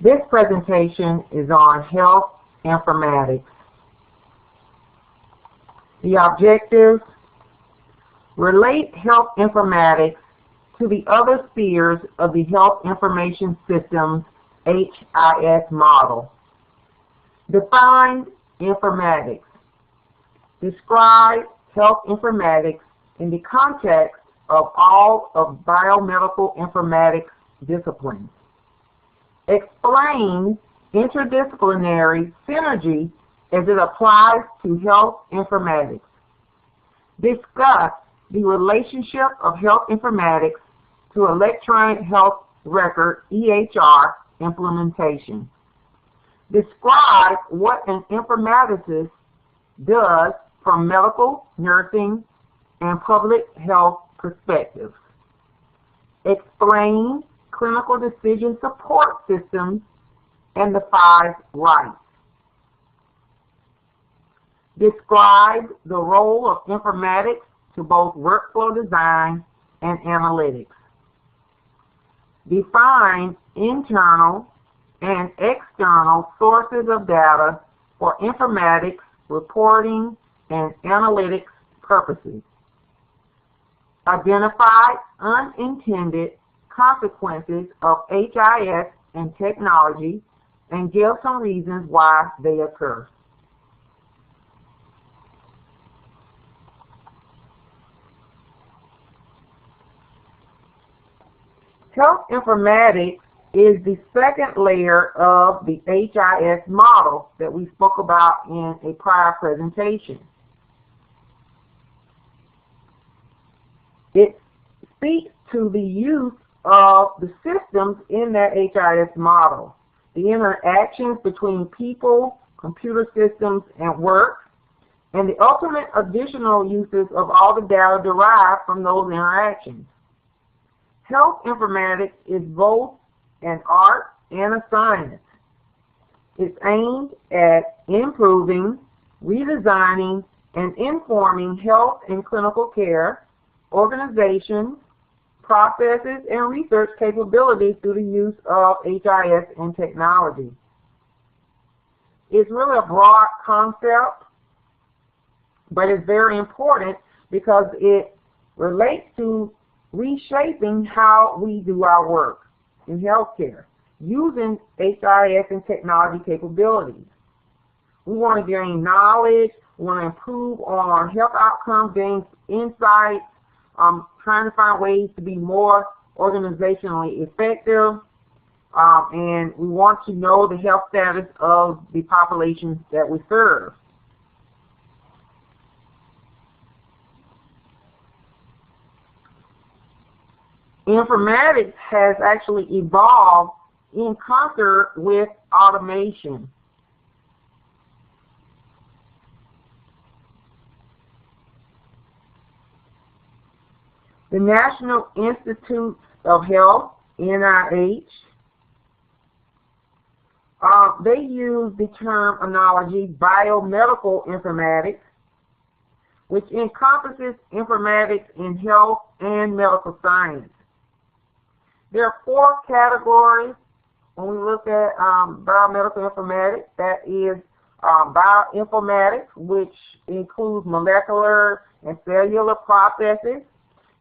This presentation is on health informatics. The objectives: relate health informatics to the other spheres of the Health Information Systems HIS model. Define informatics. Describe health informatics in the context of all of biomedical informatics disciplines. Explain interdisciplinary synergy as it applies to health informatics. Discuss the relationship of health informatics to electronic health record EHR implementation. Describe what an informaticist does from medical, nursing, and public health perspectives. Explain clinical decision support systems and the 5 rights. Describe the role of informatics to both workflow design and analytics. Define internal and external sources of data for informatics, reporting, and analytics purposes. Identify unintended consequences of HIS and technology and give some reasons why they occur. Health informatics is the second layer of the HIS model that we spoke about in a prior presentation. It speaks to the use of the systems in that HIS model, the interactions between people, computer systems, and work, and the ultimate additional uses of all the data derived from those interactions. Health informatics is both an art and a science. It's aimed at improving, redesigning, and informing health and clinical care, organizations, processes, and research capabilities through the use of HIS and technology. It's really a broad concept, but it's very important because it relates to reshaping how we do our work in healthcare using HIS and technology capabilities. We want to gain knowledge, we want to improve on our health outcomes, gain insights, trying to find ways to be more organizationally effective, and we want to know the health status of the populations that we serve. Informatics has actually evolved in concert with automation. The National Institutes of Health, NIH, they use the terminology biomedical informatics, which encompasses informatics in health and medical science. There are 4 categories when we look at biomedical informatics. That is bioinformatics, which includes molecular and cellular processes.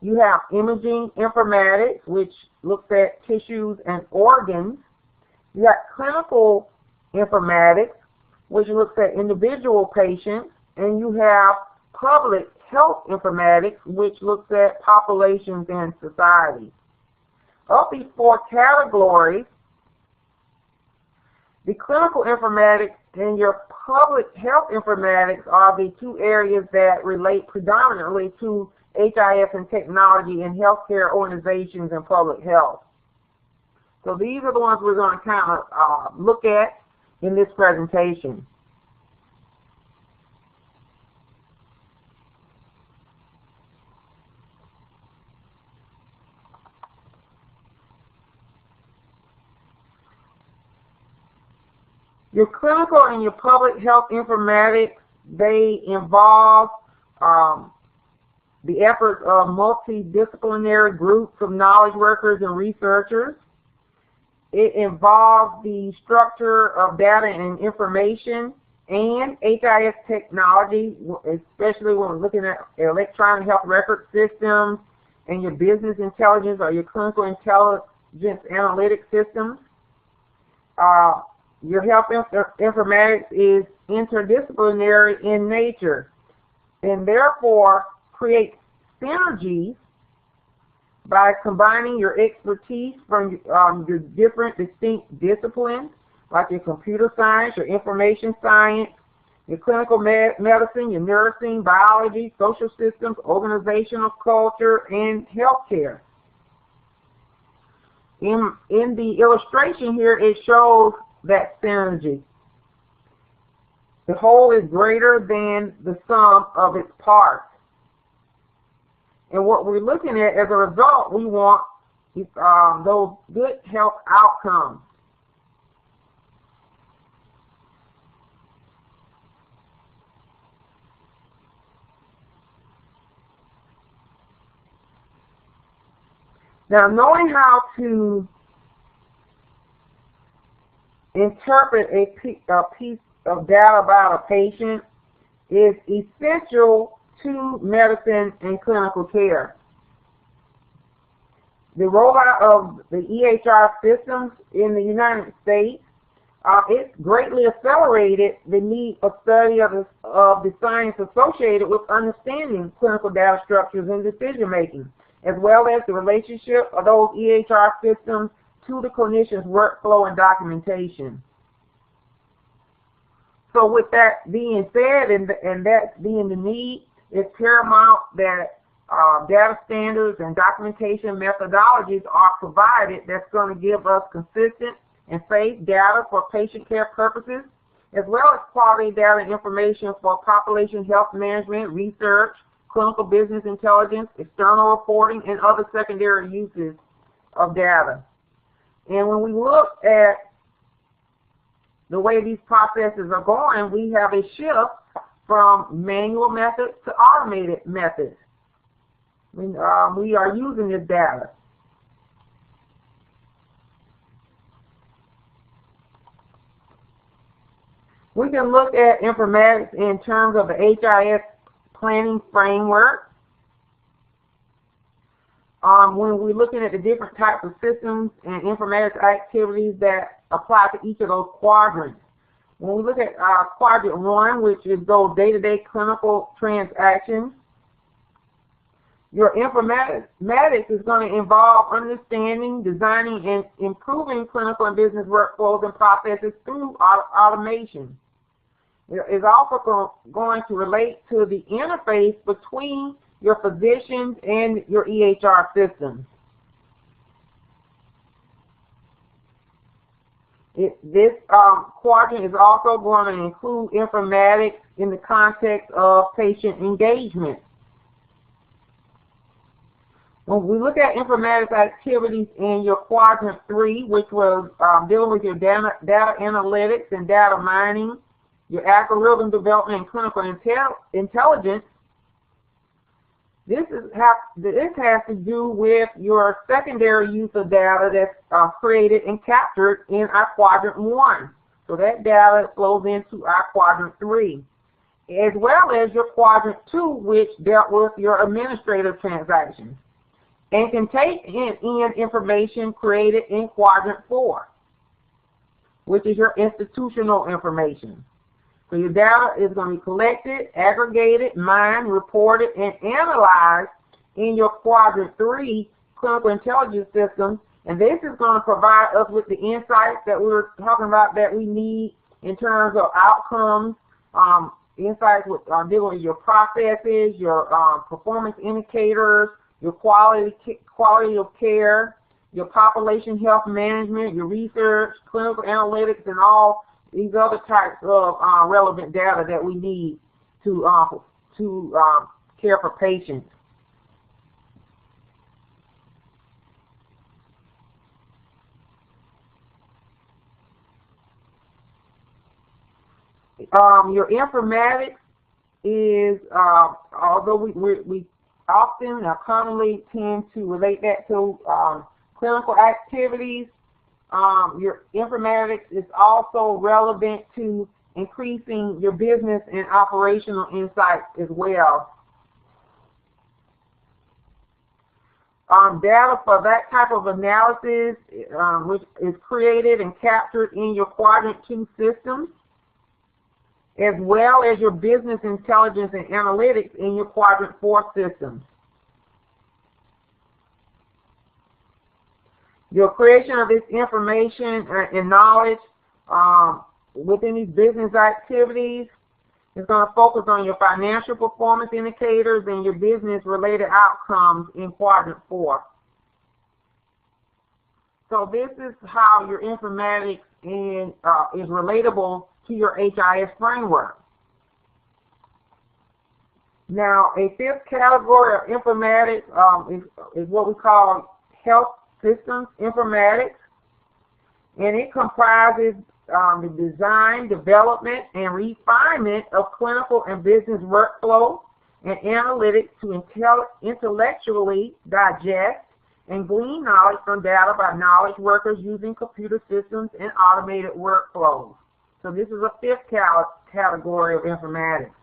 You have imaging informatics, which looks at tissues and organs. You have clinical informatics, which looks at individual patients. And you have public health informatics, which looks at populations and societies. Of these 4 categories, the clinical informatics and your public health informatics are the 2 areas that relate predominantly to HIS and technology in healthcare organizations and public health. So these are the ones we're going to kind of look at in this presentation. Your clinical and your public health informatics, they involve the efforts of multidisciplinary groups of knowledge workers and researchers. It involves the structure of data and information and HIS technology, especially when we're looking at electronic health record systems and your business intelligence or your clinical intelligence analytic systems. Your health informatics is interdisciplinary in nature and therefore creates synergies by combining your expertise from your different distinct disciplines, like your computer science, your information science, your clinical medicine, your nursing, biology, social systems, organizational culture, and healthcare. In the illustration here, it shows that synergy. The whole is greater than the sum of its parts. And what we're looking at as a result, we want those good health outcomes. Now, knowing how to interpret a piece of data about a patient is essential to medicine and clinical care. The rollout of the EHR systems in the United States, it's greatly accelerated the need for study of the science associated with understanding clinical data structures and decision making, as well as the relationship of those EHR systems to the clinician's workflow and documentation. So with that being said, and that being the need, it's paramount that data standards and documentation methodologies are provided that's going to give us consistent and safe data for patient care purposes, as well as quality data and information for population health management, research, clinical business intelligence, external reporting, and other secondary uses of data. And when we look at the way these processes are going, we have a shift from manual methods to automated methods. We are using this data. We can look at informatics in terms of the HIS planning framework. When we're looking at the different types of systems and informatics activities that apply to each of those quadrants. When we look at quadrant 1, which is those day-to-day clinical transactions, your informatics is going to involve understanding, designing, and improving clinical and business workflows and processes through automation. It is also going to relate to the interface between your physicians and your EHR systems. This quadrant is also going to include informatics in the context of patient engagement. When we look at informatics activities in your quadrant 3, which was dealing with your data analytics and data mining, your algorithm development and clinical intelligence, this has to do with your secondary use of data that's created and captured in our quadrant 1. So that data flows into our quadrant 3, as well as your quadrant 2, which dealt with your administrative transactions, and can take in information created in quadrant 4, which is your institutional information. So your data is going to be collected, aggregated, mined, reported, and analyzed in your quadrant 3 clinical intelligence system. And this is going to provide us with the insights that we were talking about that we need in terms of outcomes, insights with dealing with your processes, your performance indicators, your quality of care, your population health management, your research, clinical analytics, and all these other types of relevant data that we need to care for patients. Your informatics is, although we often commonly tend to relate that to clinical activities, Your informatics is also relevant to increasing your business and operational insights as well. Data for that type of analysis, which is created and captured in your Quadrant 2 systems, as well as your business intelligence and analytics in your Quadrant 4 systems. Your creation of this information and knowledge within these business activities is going to focus on your financial performance indicators and your business-related outcomes in Quadrant 4. So this is how your informatics is relatable to your HIS framework. Now, a fifth category of informatics is what we call health systems informatics, and it comprises the design, development, and refinement of clinical and business workflow and analytics to intellectually digest and glean knowledge from data by knowledge workers using computer systems and automated workflows. So this is a fifth category of informatics.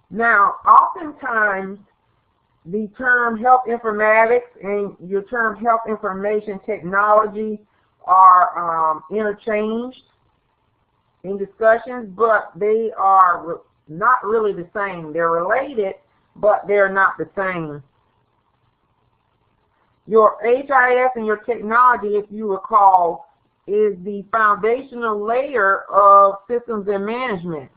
Now, oftentimes, the term health informatics and your term health information technology are interchanged in discussions, but they are not really the same. They're related, but they're not the same. Your HIS and your technology, if you recall, is the foundational layer of systems and management,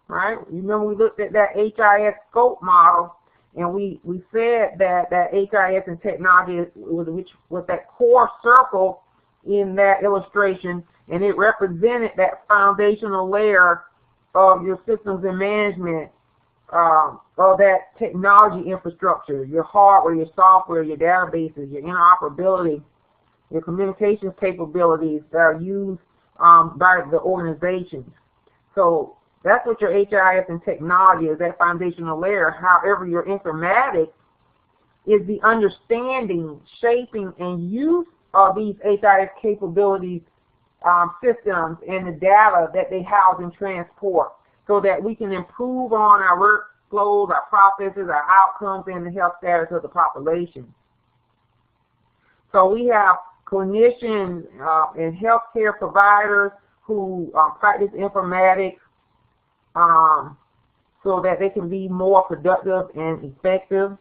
right? You remember we looked at that HIS scope model, and we said that HIS and technology which was that core circle in that illustration, and it represented that foundational layer of your systems and management, of that technology infrastructure, your hardware, your software, your databases, your interoperability, your communications capabilities that are used by the organizations. So that's what your HIS and technology is, that foundational layer. However, your informatics is the understanding, shaping, and use of these HIS capabilities, systems, and the data that they house and transport, so that we can improve on our workflows, our processes, our outcomes, and the health status of the population. So we have clinicians and healthcare providers who practice informatics so that they can be more productive and effective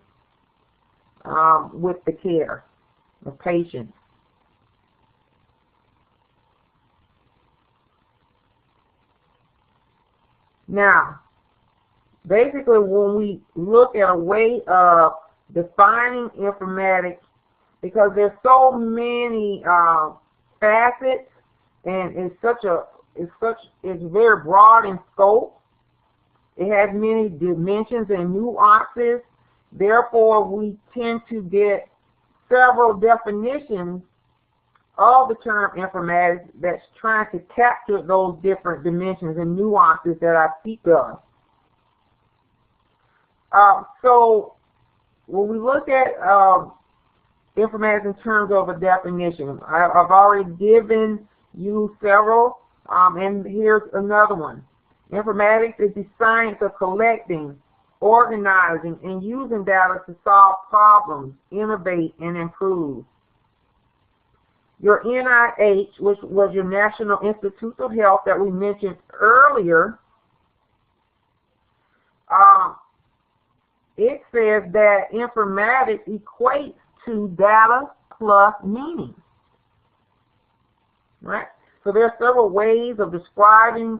with the care of patients. Now, basically, when we look at a way of defining informatics, because there's so many facets, and it's very broad in scope. It has many dimensions and nuances. Therefore, we tend to get several definitions of the term informatics that's trying to capture those different dimensions and nuances that I speak of. So when we look at informatics in terms of a definition, I've already given you several, and here's another one. Informatics is the science of collecting, organizing, and using data to solve problems, innovate, and improve. Your NIH, which was your National Institutes of Health that we mentioned earlier, it says that informatics equates to data plus meaning, right? So there are several ways of describing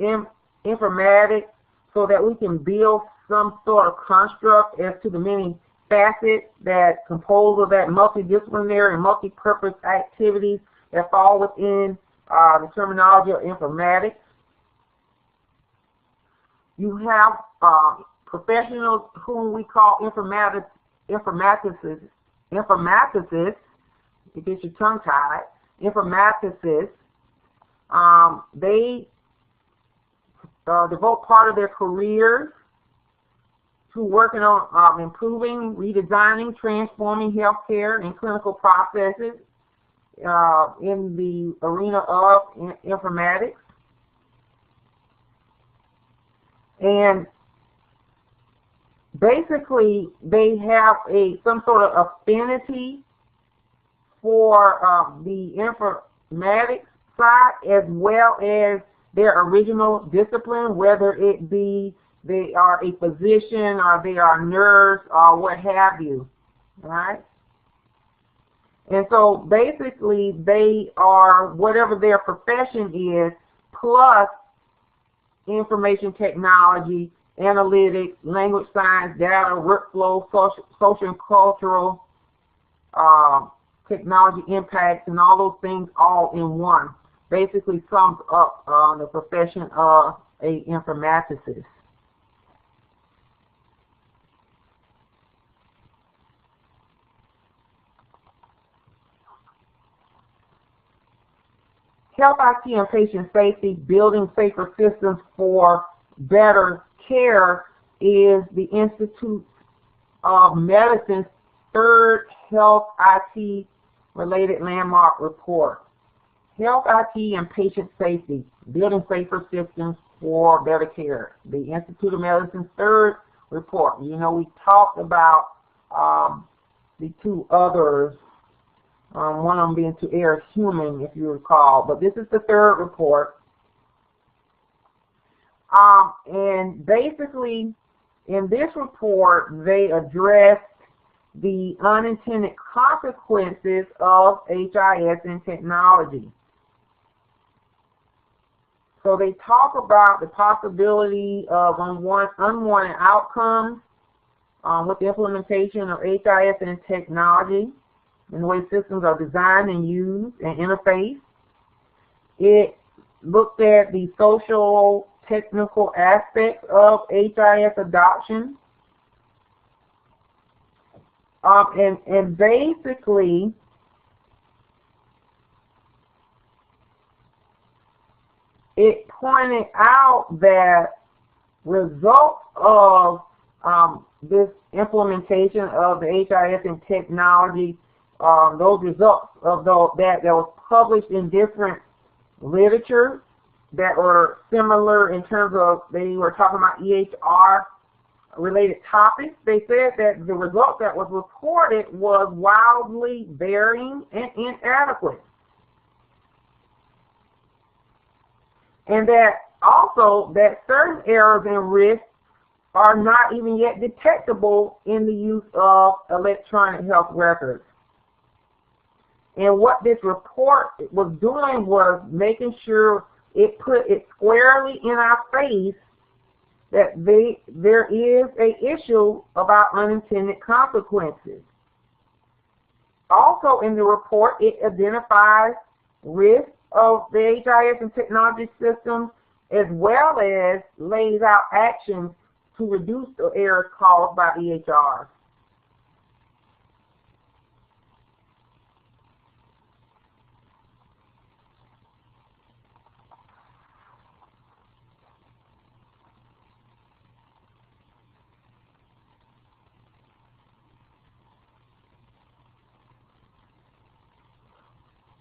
informatics so that we can build some sort of construct as to the many facets that compose of that multidisciplinary and multi-purpose activities that fall within the terminology of informatics. You have professionals whom we call informaticists, you get your tongue tied, informaticists. They devote part of their careers to working on improving, redesigning, transforming healthcare and clinical processes in the arena of informatics. And basically, they have some sort of affinity for the informatics side, as well as their original discipline, whether it be they are a physician or they are a nurse or what have you, right? And so basically they are whatever their profession is, plus information technology, analytics, language science, data, workflow, social and cultural technology impacts, and all those things all in one. Basically sums up the profession of an informaticist. Health IT and patient safety, building safer systems for better care, is the Institute of Medicine's third health IT related landmark report. Health IT and patient safety, building safer systems for better care. The Institute of Medicine's third report. You know, we talked about the two others, one of them being to air human, if you recall, but this is the third report. And basically, in this report, they addressed the unintended consequences of HIS and technology. So they talk about the possibility of unwanted outcomes with the implementation of HIS and technology, and the way systems are designed and used and interface. It looked at the social, technical aspects of HIS adoption. And basically, it pointed out that results of this implementation of the HIS and technology, those results of that was published in different literature that were similar in terms of, they were talking about EHR related topics. They said that the result that was reported was wildly varying and inadequate. And that also that certain errors and risks are not even yet detectable in the use of electronic health records. And what this report was doing was making sure it put it squarely in our face that there is an issue about unintended consequences. Also in the report, it identifies risks of the HIS and technology systems, as well as lays out actions to reduce the errors caused by EHRs.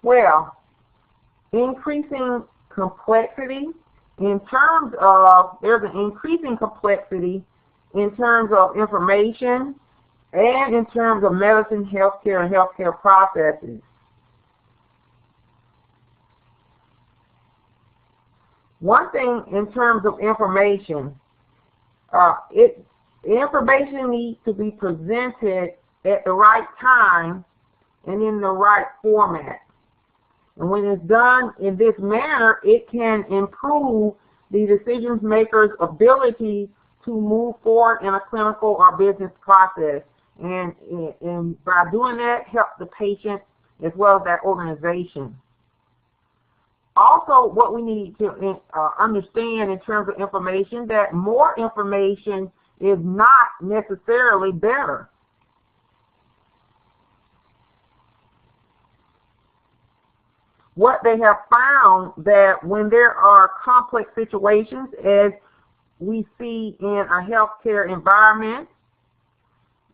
Well, increasing complexity in terms of, there's an increasing complexity in terms of information and in terms of medicine, healthcare, and healthcare processes. One thing in terms of information, information needs to be presented at the right time and in the right format. And when it's done in this manner, it can improve the decision maker's ability to move forward in a clinical or business process. And by doing that, help the patient as well as that organization. Also, what we need to understand in terms of information, that more information is not necessarily better. What they have found that when there are complex situations, as we see in a healthcare environment,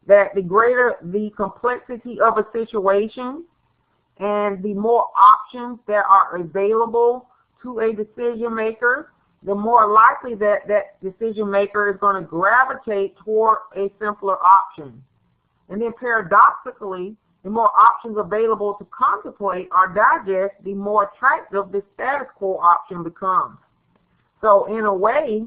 that the greater the complexity of a situation and the more options that are available to a decision maker, the more likely that that decision maker is going to gravitate toward a simpler option. And then paradoxically, the more options available to contemplate or digest, the more attractive the status quo option becomes. So in a way,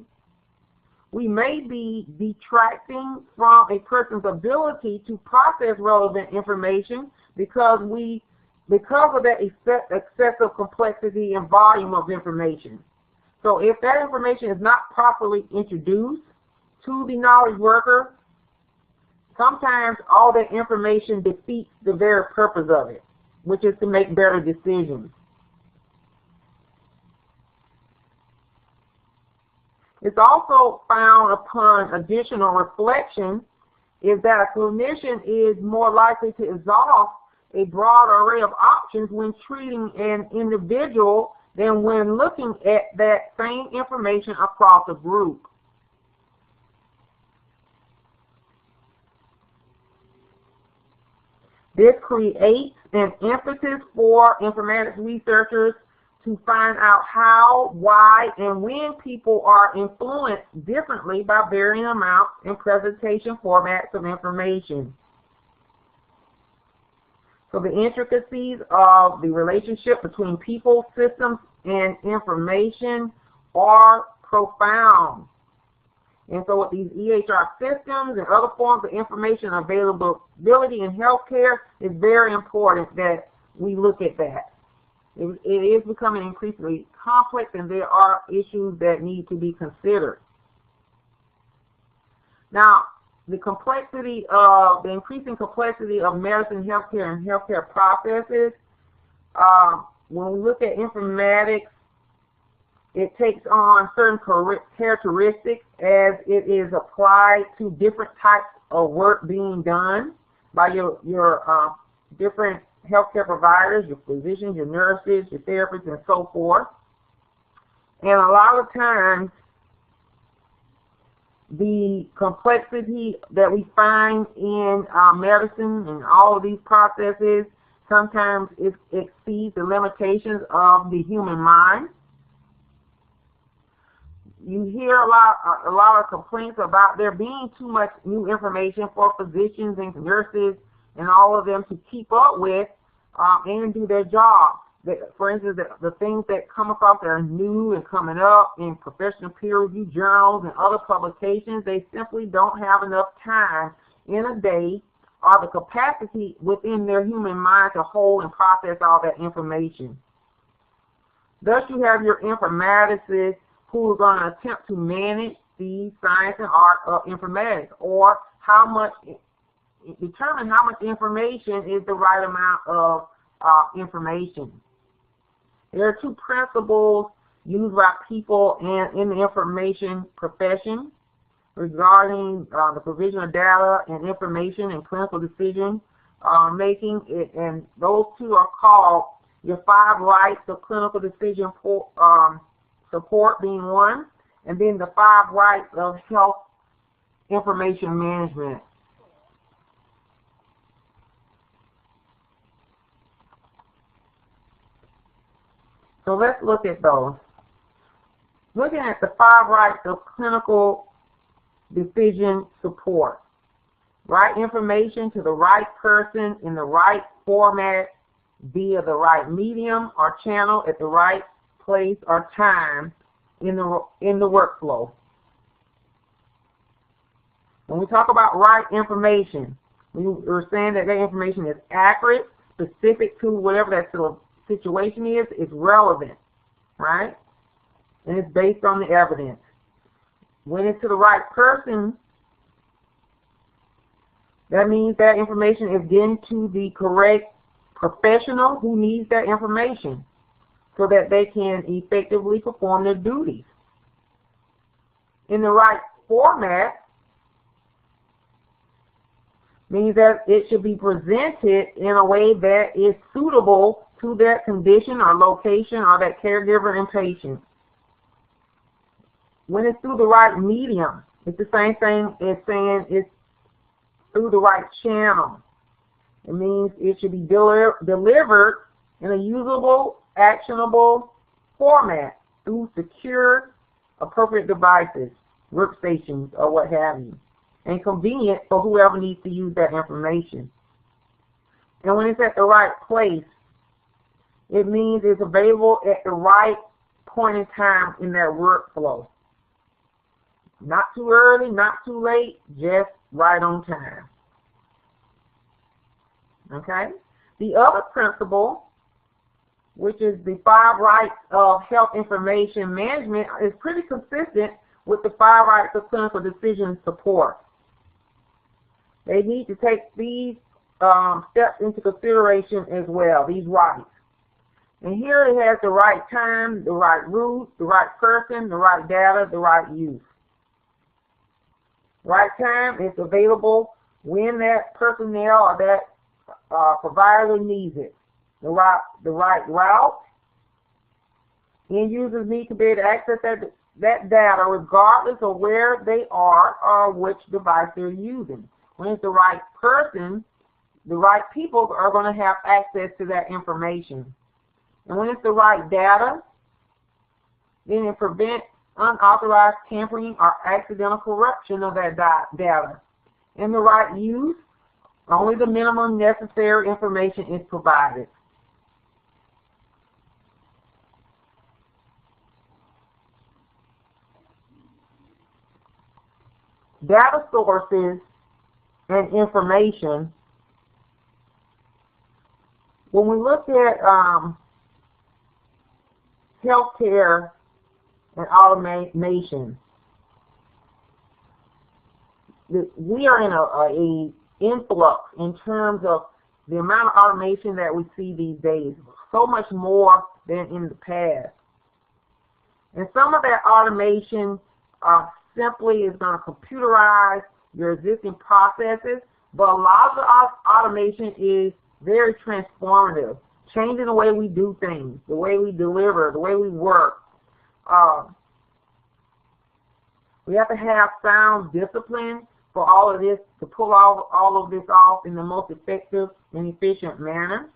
we may be detracting from a person's ability to process relevant information because of that excessive complexity and volume of information. So if that information is not properly introduced to the knowledge worker, sometimes all that information defeats the very purpose of it, which is to make better decisions. It's also found upon additional reflection is that a clinician is more likely to exhaust a broad array of options when treating an individual than when looking at that same information across a group. This creates an emphasis for informatics researchers to find out how, why, and when people are influenced differently by varying amounts and presentation formats of information. So the intricacies of the relationship between people, systems, and information are profound. And so with these EHR systems and other forms of information availability in healthcare, it's very important that we look at that. It is becoming increasingly complex, and there are issues that need to be considered. Now, the increasing complexity of medicine, healthcare, and healthcare processes, when we look at informatics, it takes on certain characteristics as it is applied to different types of work being done by your different healthcare providers, your physicians, your nurses, your therapists, and so forth. And a lot of times, the complexity that we find in medicine and all of these processes sometimes exceeds the limitations of the human mind. You hear a lot of complaints about there being too much new information for physicians and nurses and all of them to keep up with and do their job. For instance, the things that come across that are new and coming up in professional peer-reviewed journals and other publications, they simply don't have enough time in a day or the capacity within their human mind to hold and process all that information. Thus, you have your informaticists who are going to attempt to manage the science and art of informatics, or determine how much information is the right amount of information. There are two principles used by people in the information profession regarding the provision of data and information and clinical decision making, and those two are called your 5 rights of clinical decision support being one, and then the 5 rights of health information management. So let's look at those. Looking at the 5 rights of clinical decision support. Right information to the right person in the right format via the right medium or channel at the right place or time in the workflow. When we talk about right information, we're saying that information is accurate, specific to whatever that situation is relevant, right? And it's based on the evidence. When it's to the right person, that means that information is getting to the correct professional who needs that information so that they can effectively perform their duties. In the right format means that it should be presented in a way that is suitable to that condition or location or that caregiver and patient. when it's through the right medium, it's the same thing as saying it's through the right channel. It means it should be delivered in a usable, actionable format through secure, appropriate devices, workstations, or what have you, and convenient for whoever needs to use that information. And when it's at the right place, it means it's available at the right point in time in their workflow. Not too early, not too late, just right on time. Okay? The other principle, which is the 5 rights of health information management, is pretty consistent with the 5 rights of clinical decision support. They need to take these steps into consideration as well, these rights. And here it has the right time, the right route, the right person, the right data, the right use. Right time is available when that personnel or that provider needs it. The right route. End users need to be able to access that data regardless of where they are or which device they're using. When it's the right person, the right people are going to have access to that information. And when it's the right data, then it prevents unauthorized tampering or accidental corruption of that data. In the right use, only the minimum necessary information is provided. Data sources and information. When we look at healthcare and automation, we are in a influx in terms of the amount of automation that we see these days, so much more than in the past. And some of that automation simply is going to computerize your existing processes, but a lot of the automation is very transformative, changing the way we do things, the way we deliver, the way we work. We have to have sound discipline for all of this, to pull all of this off in the most effective and efficient manner.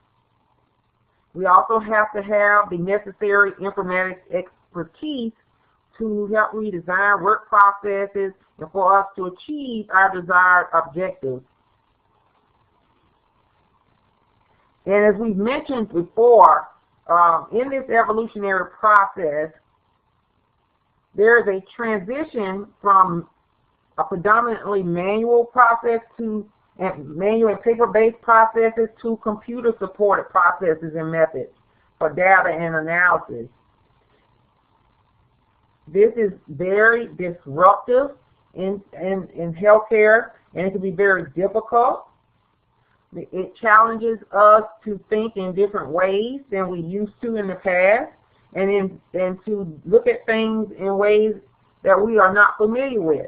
We also have to have the necessary informatics expertise to help redesign work processes and for us to achieve our desired objectives. And as we've mentioned before, in this evolutionary process, there is a transition from a predominantly manual process to manual and paper-based processes to computer-supported processes and methods for data and analysis. This is very disruptive in healthcare, and it can be very difficult. It challenges us to think in different ways than we used to in the past, and to look at things in ways that we are not familiar with.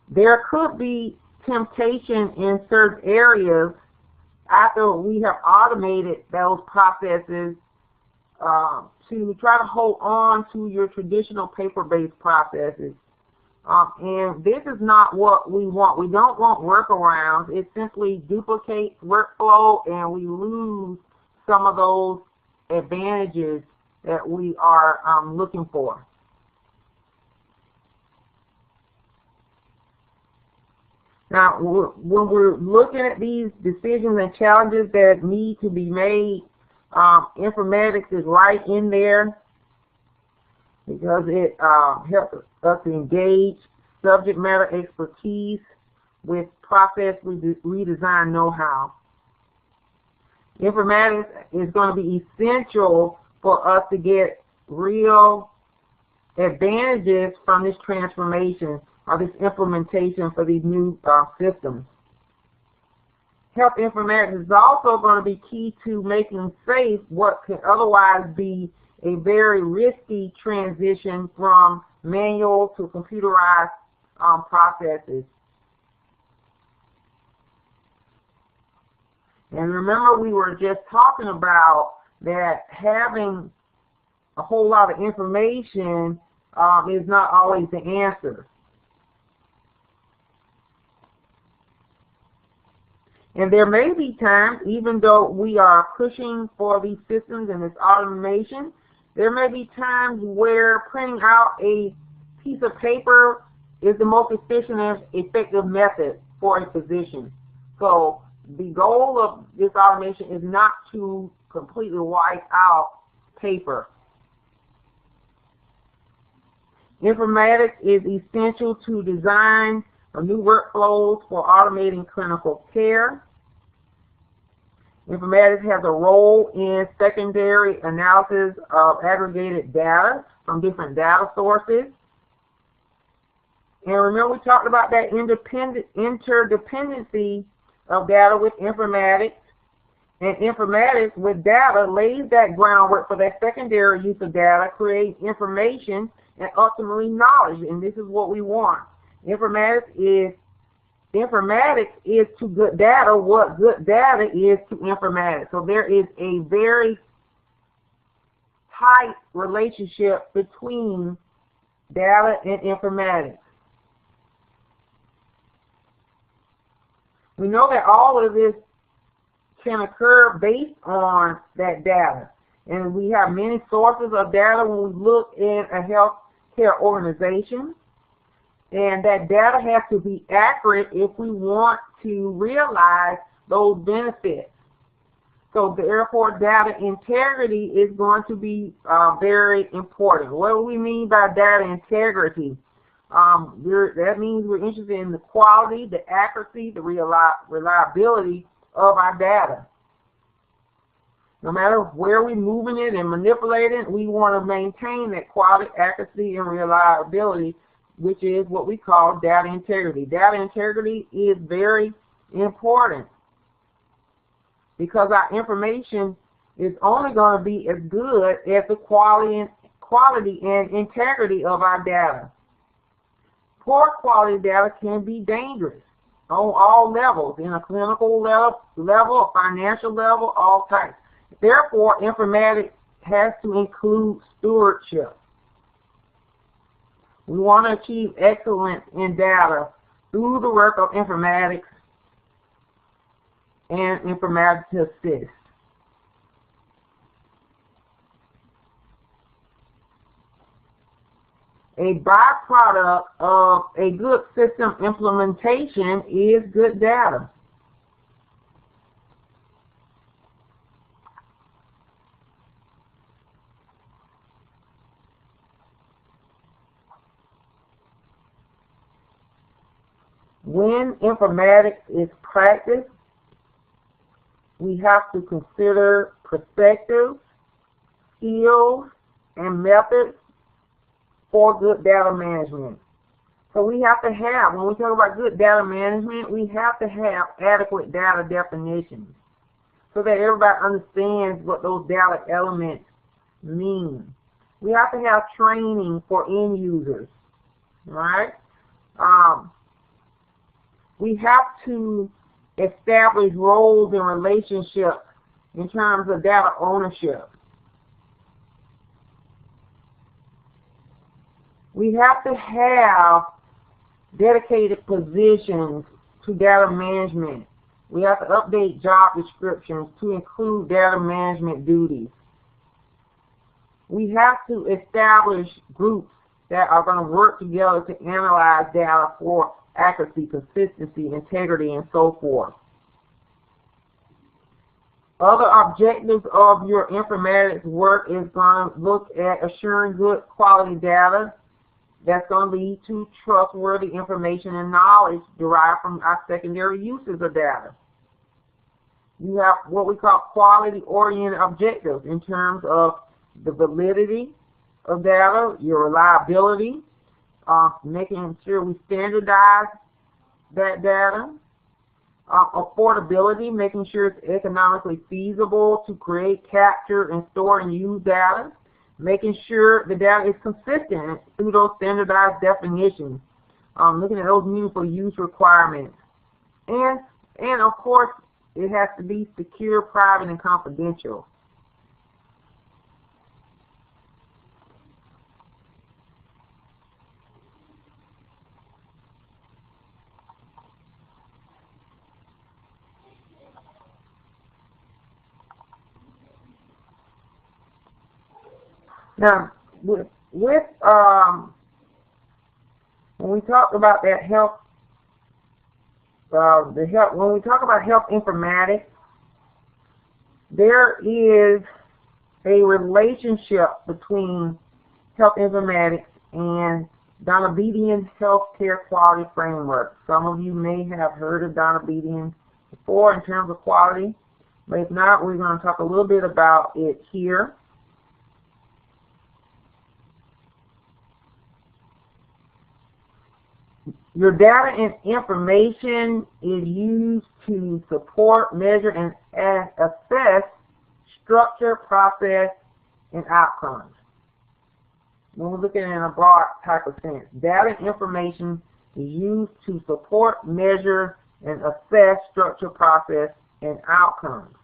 There could be temptation in certain areas after we have automated those processes to try to hold on to your traditional paper-based processes. And this is not what we want. We don't want workarounds. It simply duplicates workflow, and we lose some of those advantages that we are looking for. Now, when we're looking at these decisions and challenges that need to be made, informatics is right in there because it helps us to engage subject matter expertise with process redesign know-how. Informatics is going to be essential for us to get real advantages from this transformation or this implementation for these new systems. Health informatics is also going to be key to making safe what could otherwise be a very risky transition from manual to computerized processes. And remember, we were just talking about that having a whole lot of information is not always the answer. And there may be times, even though we are pushing for these systems and this automation, there may be times where printing out a piece of paper is the most efficient and effective method for a physician. So the goal of this automation is not to completely wipe out paper. Informatics is essential to design new workflows for automating clinical care. Informatics has a role in secondary analysis of aggregated data from different data sources. And remember, we talked about that interdependency of data with informatics. And informatics with data lays that groundwork for that secondary use of data, creates information and ultimately knowledge. And this is what we want. Informatics is to good data what good data is to informatics. So there is a very tight relationship between data and informatics. We know that all of this can occur based on that data. And we have many sources of data when we look in a healthcare organization. And that data has to be accurate if we want to realize those benefits. So therefore, data integrity is going to be very important. What do we mean by data integrity? That means we're interested in the quality, the accuracy, the reliability of our data. No matter where we're moving it and manipulating it, we want to maintain that quality, accuracy, and reliability, which is what we call data integrity. Data integrity is very important because our information is only going to be as good as the quality and integrity of our data. Poor quality data can be dangerous on all levels, in a clinical level, a financial level, all types. Therefore, informatics has to include stewardship. We want to achieve excellence in data through the work of informatics and informaticists. A byproduct of a good system implementation is good data. When informatics is practiced, we have to consider perspectives, skills, and methods for good data management. So we have to have, when we talk about good data management, we have to have adequate data definitions so that everybody understands what those data elements mean. We have to have training for end users, right? We have to establish roles and relationships in terms of data ownership. We have to have dedicated positions to data management. We have to update job descriptions to include data management duties. We have to establish groups that are going to work together to analyze data for accuracy, consistency, integrity, and so forth. Other objectives of your informatics work is going to look at assuring good quality data that's going to lead to trustworthy information and knowledge derived from our secondary uses of data. You have what we call quality-oriented objectives in terms of the validity of data, your reliability, making sure we standardize that data, affordability, making sure it's economically feasible to create, capture, and store and use data, making sure the data is consistent through those standardized definitions, looking at those meaningful use requirements, and of course, it has to be secure, private, and confidential. Now, with when we talk about that health, when we talk about health informatics, there is a relationship between health informatics and Donabedian Healthcare Quality Framework. Some of you may have heard of Donabedian before in terms of quality, but if not, we're going to talk a little bit about it here. Your data and information is used to support, measure, and assess structure, process, and outcomes. When we're looking in a broad type of sense, data and information is used to support, measure, and assess structure, process, and outcomes.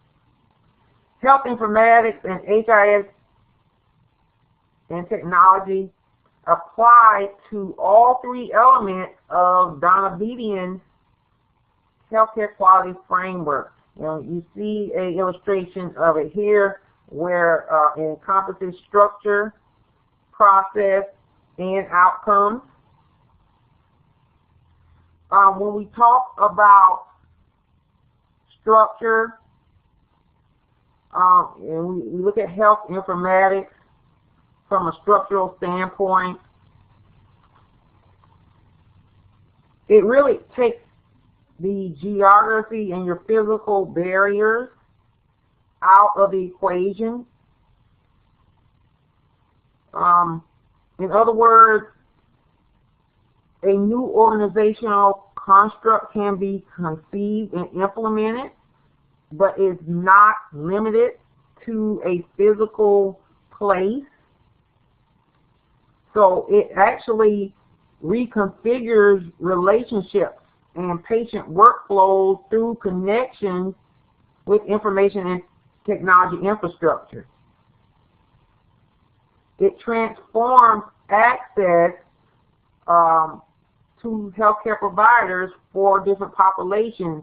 Health informatics and HIS and technology apply to all three elements of Donabedian's Healthcare Quality Framework. You see an illustration of it here where it encompasses structure, process, and outcomes. When we talk about structure, and we look at health informatics from a structural standpoint, it really takes the geography and your physical barriers out of the equation. In other words, a new organizational construct can be conceived and implemented, but is not limited to a physical place. So it actually reconfigures relationships and patient workflows through connections with information and technology infrastructure. It transforms access to healthcare providers for different populations.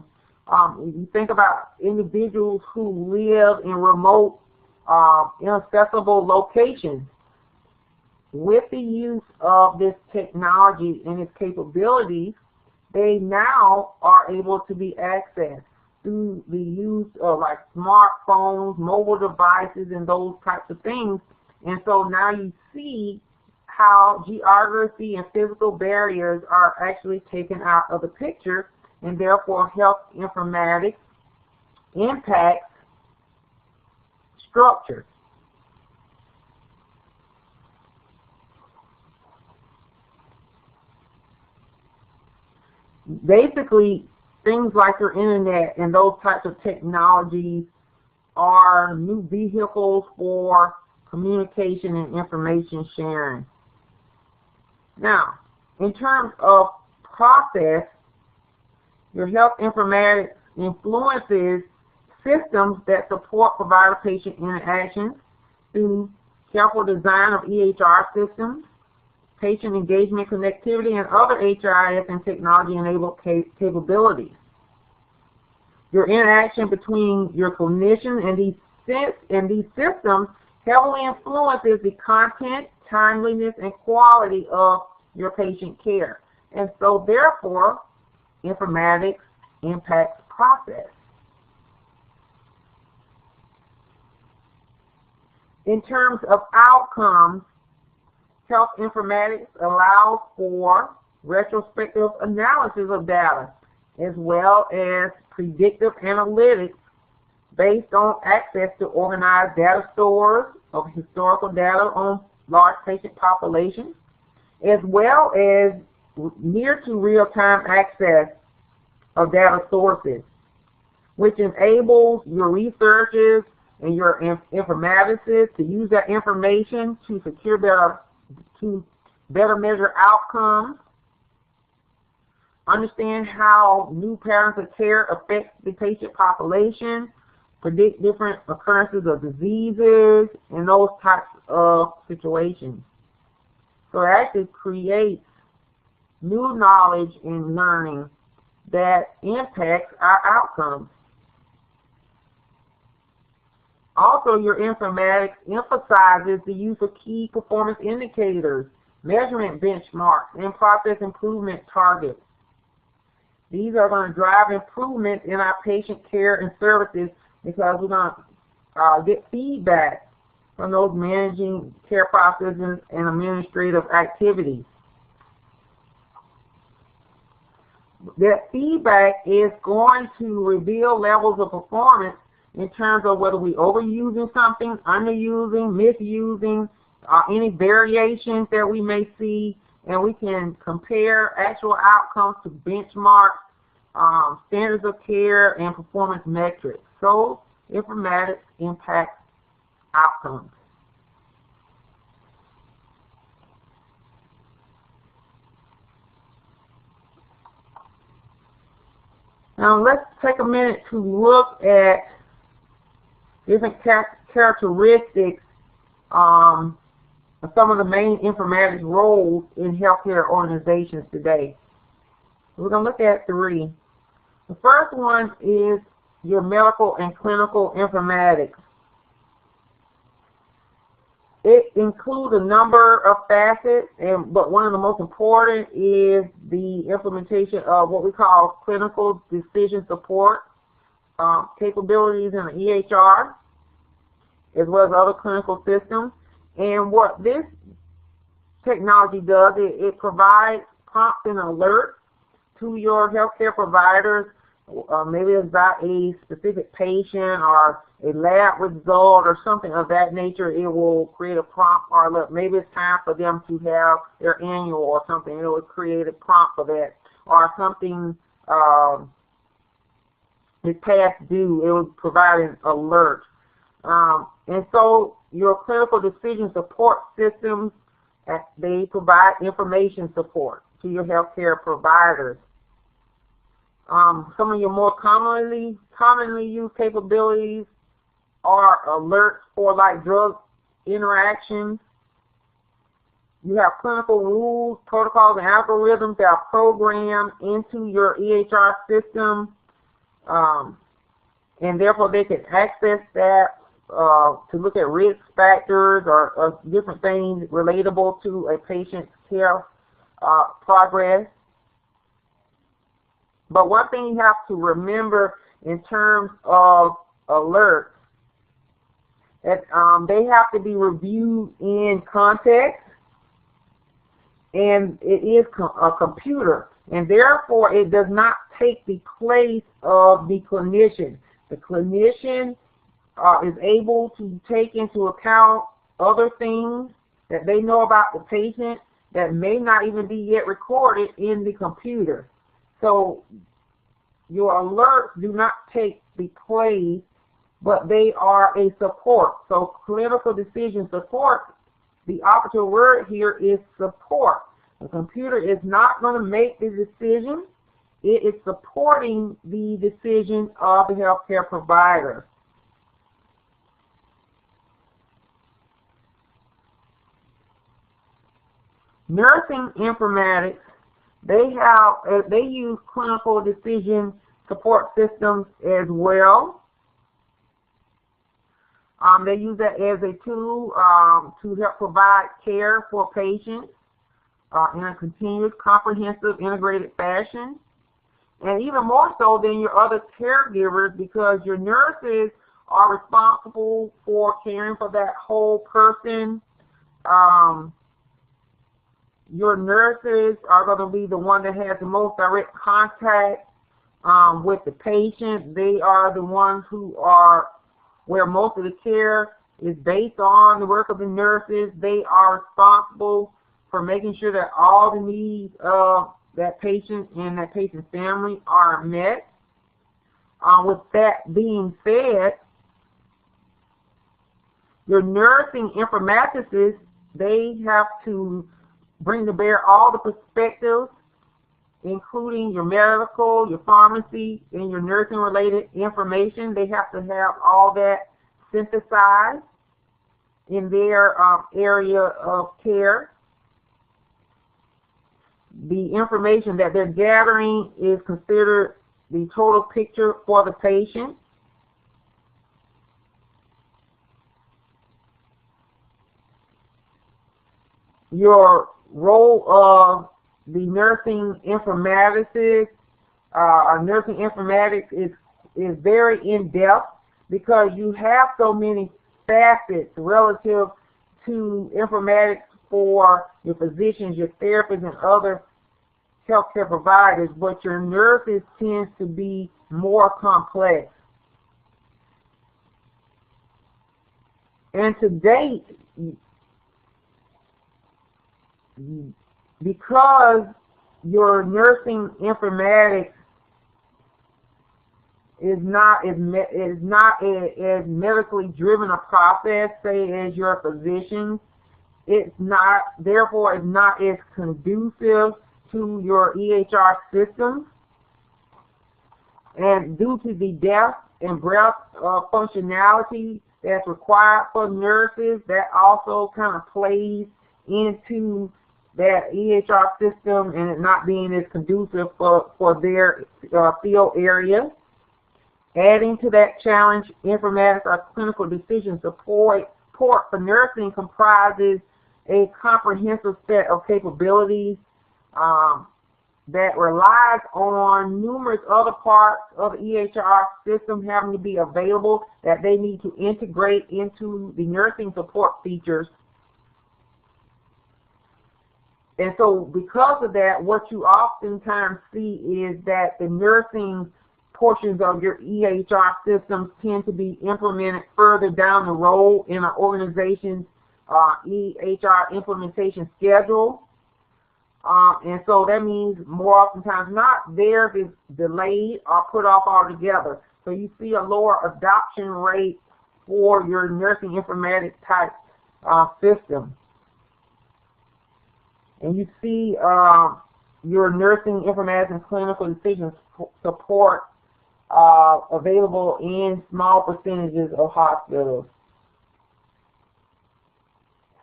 You think about individuals who live in remote, inaccessible locations. With the use of this technology and its capabilities, they now are able to be accessed through the use of like smartphones, mobile devices, and those types of things. And so now you see how geography and physical barriers are actually taken out of the picture, and therefore health informatics impacts structure. Basically, things like your internet and those types of technologies are new vehicles for communication and information sharing. Now, in terms of process, your health informatics influences systems that support provider-patient interactions through careful design of EHR systems, patient engagement, connectivity, and other HIS and technology-enabled capabilities. Your interaction between your clinician and these systems heavily influences the content, timeliness, and quality of your patient care. And so, therefore, informatics impacts process. In terms of outcomes, health informatics allows for retrospective analysis of data as well as predictive analytics based on access to organized data stores of historical data on large patient populations, as well as near to real-time access of data sources, which enables your researchers and your informaticists to use that information to better measure outcomes, understand how new patterns of care affect the patient population, predict different occurrences of diseases, and those types of situations. So it actually creates new knowledge and learning that impacts our outcomes. Also, your informatics emphasizes the use of key performance indicators, measurement benchmarks, and process improvement targets. These are going to drive improvement in our patient care and services because we're going to get feedback from those managing care processes and administrative activities. That feedback is going to reveal levels of performance in terms of whether we're overusing something, underusing, misusing, any variations that we may see, and we can compare actual outcomes to benchmarks, standards of care, and performance metrics. So informatics impacts outcomes. Now let's take a minute to look at different characteristics of some of the main informatics roles in healthcare organizations today. We're going to look at 3. The first one is your medical and clinical informatics. It includes a number of facets, but one of the most important is the implementation of what we call clinical decision support capabilities in the EHR, as well as other clinical systems. And what this technology does, it provides prompts and alerts to your healthcare providers. Maybe it's about a specific patient or a lab result or something of that nature. It will create a prompt or alert. Maybe it's time for them to have their annual or something. It will create a prompt for that. Or something is past due. It will provide an alert. And so your clinical decision support systems, they provide information support to your healthcare providers. Some of your more commonly used capabilities are alerts for like drug interactions. You have clinical rules, protocols, and algorithms that are programmed into your EHR system, and therefore they can access that to look at risk factors or different things relatable to a patient's care progress. But one thing you have to remember in terms of alerts, that they have to be reviewed in context, and it is a computer, and therefore it does not take the place of the clinician. The clinician is able to take into account other things that they know about the patient that may not even be yet recorded in the computer. So your alerts do not take the place, but they are a support. So clinical decision support, the operative word here is support. The computer is not going to make the decision. It is supporting the decision of the healthcare provider. Nursing informatics, they use clinical decision support systems as well. They use that as a tool to help provide care for patients in a continuous, comprehensive, integrated fashion. And even more so than your other caregivers, because your nurses are responsible for caring for that whole person. Your nurses are going to be the one that has the most direct contact with the patient. They are the ones who are where most of the care is based on the work of the nurses. They are responsible for making sure that all the needs of that patient and that patient's family are met. With that being said, your nursing informaticists, they have to bring to bear all the perspectives, including your medical, your pharmacy, and your nursing-related information. They have to have all that synthesized in their area of care. The information that they're gathering is considered the total picture for the patient. your role of the nursing informaticist, nursing informatics is very in-depth because you have so many facets relative to informatics for your physicians, your therapists, and other healthcare providers, but your nurses tends to be more complex. And to date, because your nursing informatics is not as medically driven a process, say, as your physicians, therefore it's not as conducive to your EHR systems. And due to the depth and breadth of functionality that's required for nurses, that also kind of plays into that EHR system and it not being as conducive for their field area. Adding to that challenge, informatics or clinical decision support for nursing comprises a comprehensive set of capabilities that relies on numerous other parts of the EHR system having to be available that they need to integrate into the nursing support features. And so because of that, what you oftentimes see is that the nursing portions of your EHR systems tend to be implemented further down the road in an organization's EHR implementation schedule. And so that means more oftentimes not, theirs is delayed or put off altogether. So you see a lower adoption rate for your nursing informatics type system. And you see your nursing informatics and clinical decision support available in small percentages of hospitals.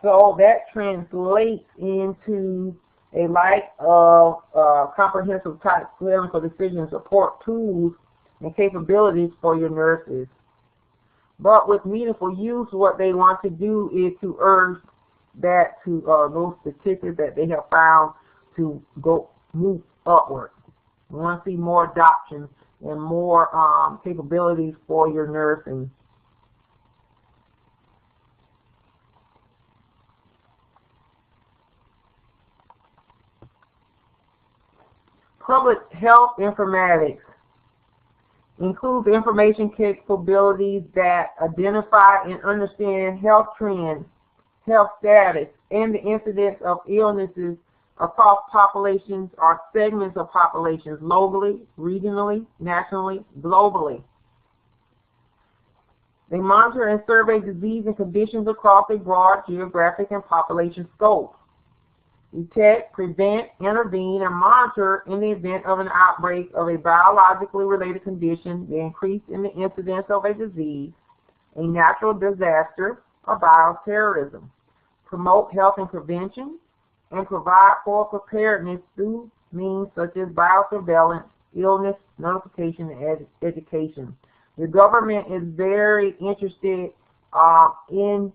So that translates into a lack of comprehensive type clinical decision support tools and capabilities for your nurses. But with meaningful use, what they want to do is to urge that to those statistics that they have found to move upward. We want to see more adoption and more capabilities for your nursing. Public health informatics includes information capabilities that identify and understand health trends, health status, and the incidence of illnesses across populations or segments of populations locally, regionally, nationally, globally. They monitor and survey disease and conditions across a broad geographic and population scope. Detect, prevent, intervene, and monitor in the event of an outbreak of a biologically related condition, the increase in the incidence of a disease, a natural disaster, or bioterrorism. Promote health and prevention, and provide for preparedness through means such as biosurveillance, illness notification, and education. The government is very interested in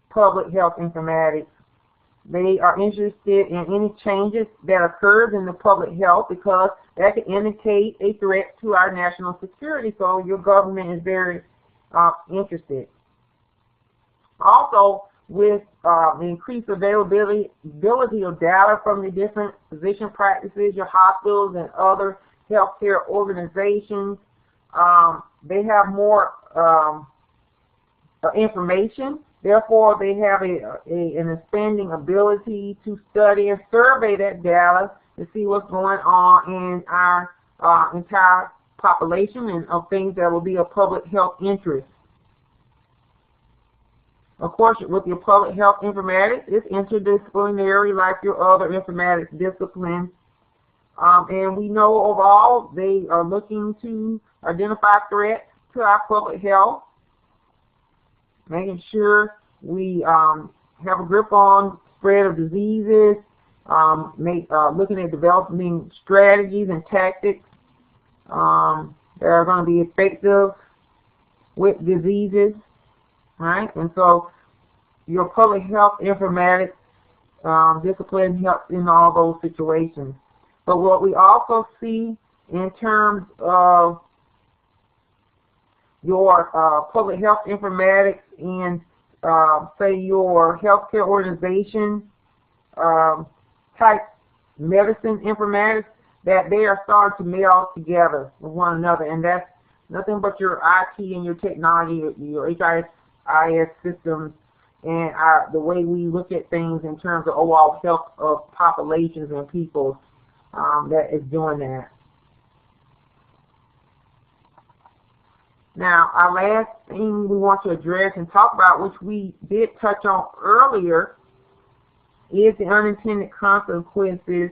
public health informatics. They are interested in any changes that occurs in the public health because that can indicate a threat to our national security. So your government is very interested. Also, with the increased availability of data from the different physician practices, your hospitals, and other healthcare organizations, they have more information. Therefore, they have an expanding ability to study and survey that data to see what's going on in our entire population and of things that will be of public health interest. Of course, with your public health informatics, it's interdisciplinary like your other informatics disciplines. And we know overall they are looking to identify threats to our public health, making sure we have a grip on spread of diseases, looking at developing strategies and tactics that are going to be effective with diseases, right? And so your public health informatics Discipline helps in all those situations. But what we also see in terms of your public health informatics and say your healthcare organization type medicine informatics, that they are starting to meld together with one another, and that's nothing but your IT and your technology, your HIS systems, and the way we look at things in terms of overall health of populations and people that is doing that. Now, our last thing we want to address and talk about, which we did touch on earlier, is the unintended consequences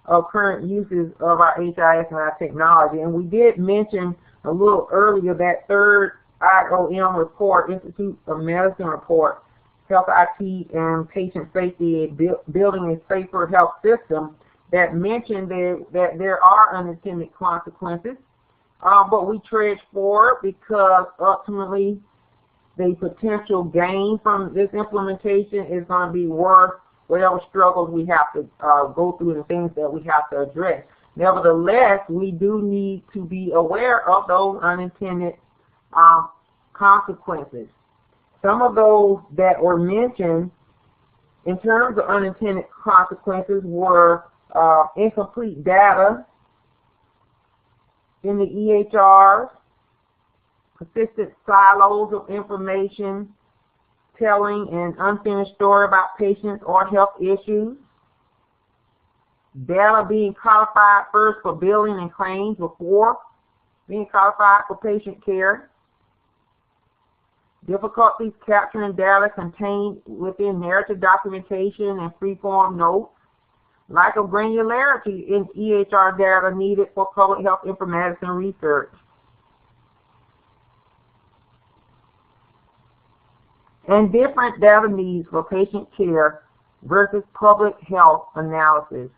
of current uses of our HIS and our technology. And we did mention a little earlier that third IOM report, Institute of Medicine report, Health IT and Patient Safety, Building a Safer Health System, that mentioned that there are unintended consequences. But we trudge forward because ultimately the potential gain from this implementation is going to be worth whatever struggles we have to go through and things that we have to address. Nevertheless, we do need to be aware of those unintended consequences. Some of those that were mentioned in terms of unintended consequences were incomplete data in the EHRs, persistent silos of information, telling an unfinished story about patients or health issues, data being codified first for billing and claims before being codified for patient care, difficulties capturing data contained within narrative documentation and free-form notes, lack of granularity in EHR data needed for public health informatics and research, and different data needs for patient care versus public health analysis.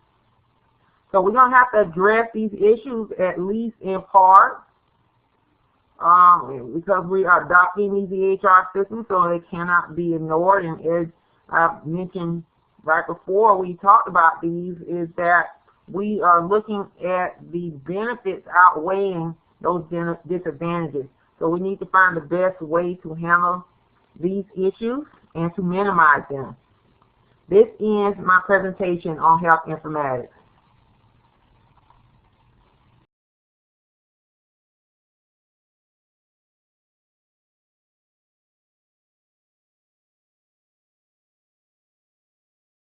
So we're going to have to address these issues at least in part because we are adopting these EHR systems, so they cannot be ignored. And as I mentioned right before we talked about these, is that we are looking at the benefits outweighing those disadvantages. So we need to find the best way to handle these issues and to minimize them. This ends my presentation on health informatics.